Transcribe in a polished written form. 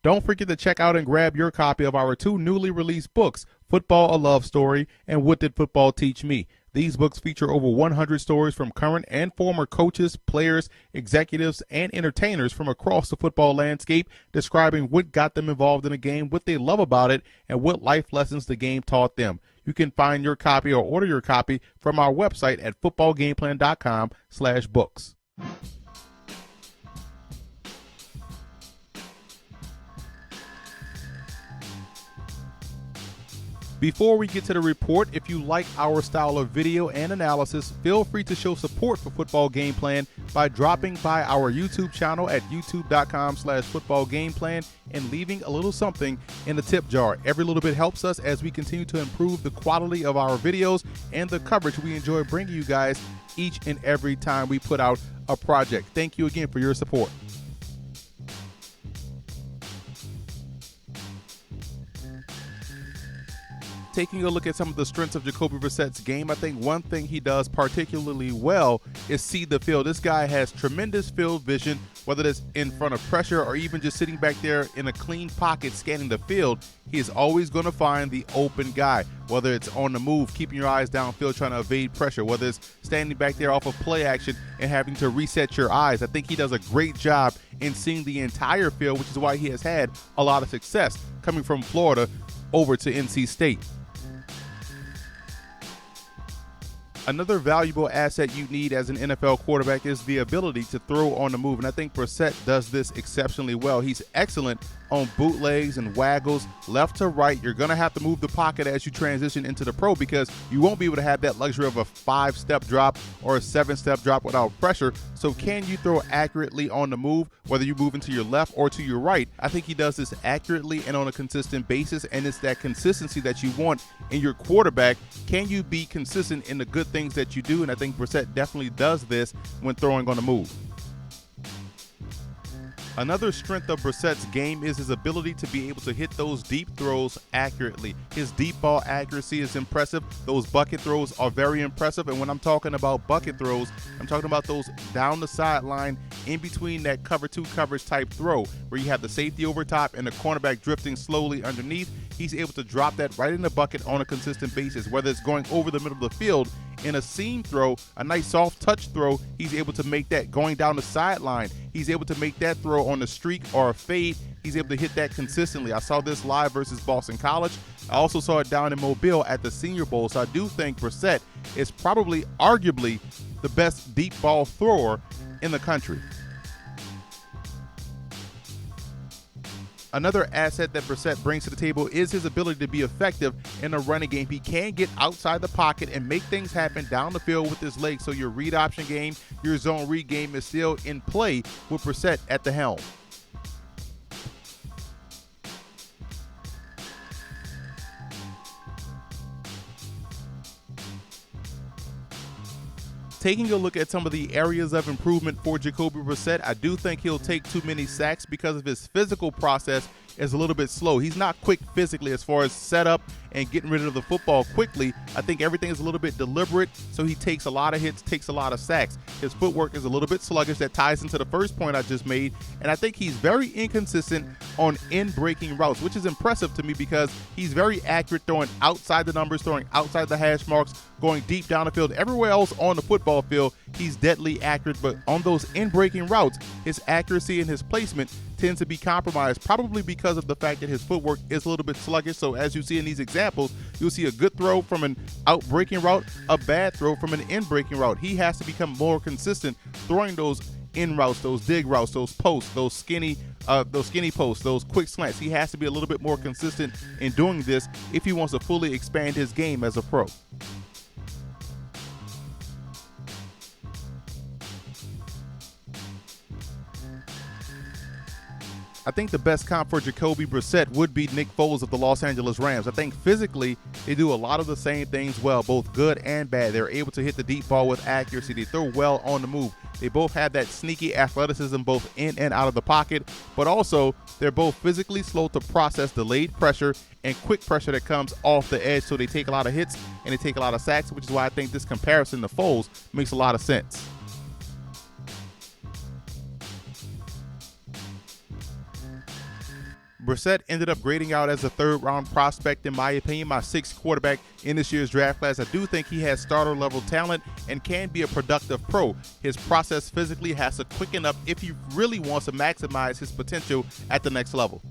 Don't forget to check out and grab your copy of our 2 newly released books, Football, a Love Story, and What Did Football Teach Me? These books feature over 100 stories from current and former coaches, players, executives, and entertainers from across the football landscape, describing what got them involved in the game, what they love about it, and what life lessons the game taught them. You can find your copy or order your copy from our website at footballgameplan.com/books. Before we get to the report, if you like our style of video and analysis, feel free to show support for Football Game Plan by dropping by our YouTube channel at youtube.com/footballgameplan and leaving a little something in the tip jar. Every little bit helps us as we continue to improve the quality of our videos and the coverage we enjoy bringing you guys each and every time we put out a project. Thank you again for your support. Taking a look at some of the strengths of Jacoby Brissett's game, I think one thing he does particularly well is see the field. This guy has tremendous field vision, whether it's in front of pressure or even just sitting back there in a clean pocket scanning the field. He is always going to find the open guy, whether it's on the move, keeping your eyes downfield, trying to evade pressure, whether it's standing back there off of play action and having to reset your eyes. I think he does a great job in seeing the entire field, which is why he has had a lot of success coming from Florida over to NC State. Another valuable asset you need as an NFL quarterback is the ability to throw on the move, and I think Brissett does this exceptionally well. He's excellent on bootlegs and waggles, left to right. You're going to have to move the pocket as you transition into the pro because you won't be able to have that luxury of a 5-step drop or a 7-step drop without pressure. So can you throw accurately on the move, whether you move into your left or to your right? I think he does this accurately and on a consistent basis, and it's that consistency that you want in your quarterback. Can you be consistent in the good things that you do? And I think Brissett definitely does this when throwing on the move. Another strength of Brissett's game is his ability to be able to hit those deep throws accurately. His deep ball accuracy is impressive. Those bucket throws are very impressive. And when I'm talking about bucket throws, I'm talking about those down the sideline, in between that cover 2 coverage type throw, where you have the safety over top and the cornerback drifting slowly underneath. He's able to drop that right in the bucket on a consistent basis, whether it's going over the middle of the field in a seam throw, a nice soft touch throw. He's able to make that going down the sideline. He's able to make that throw on a streak or a fade. He's able to hit that consistently. I saw this live versus Boston College. I also saw it down in Mobile at the Senior Bowl. So I do think Brissett is probably arguably the best deep ball thrower in the country. Another asset that Brissett brings to the table is his ability to be effective in a running game. He can get outside the pocket and make things happen down the field with his legs. So your read option game, your zone read game is still in play with Brissett at the helm. Taking a look at some of the areas of improvement for Jacoby Brissett, I do think he'll take too many sacks because of his physical process is a little bit slow. He's not quick physically as far as setup and getting rid of the football quickly. I think everything is a little bit deliberate, so he takes a lot of hits, takes a lot of sacks. His footwork is a little bit sluggish. That ties into the first point I just made, and I think he's very inconsistent on in-breaking routes, which is impressive to me because he's very accurate throwing outside the numbers, throwing outside the hash marks, going deep down the field. Everywhere else on the football field, he's deadly accurate, but on those in-breaking routes, his accuracy and his placement tends to be compromised, probably because of the fact that his footwork is a little bit sluggish. So as you see in these examples, you'll see a good throw from an out-breaking route, a bad throw from an in-breaking route. He has to become more consistent throwing those in routes, those dig routes, those posts, those skinny posts, those quick slants. He has to be a little bit more consistent in doing this if he wants to fully expand his game as a pro. I think the best comp for Jacoby Brissett would be Nick Foles of the Los Angeles Rams. I think physically they do a lot of the same things well, both good and bad. They're able to hit the deep ball with accuracy. They throw well on the move. They both have that sneaky athleticism both in and out of the pocket, but also they're both physically slow to process delayed pressure and quick pressure that comes off the edge, so they take a lot of hits and they take a lot of sacks, which is why I think this comparison to Foles makes a lot of sense. Brissett ended up grading out as a third-round prospect, in my opinion, my sixth quarterback in this year's draft class. I do think he has starter-level talent and can be a productive pro. His process physically has to quicken up if he really wants to maximize his potential at the next level.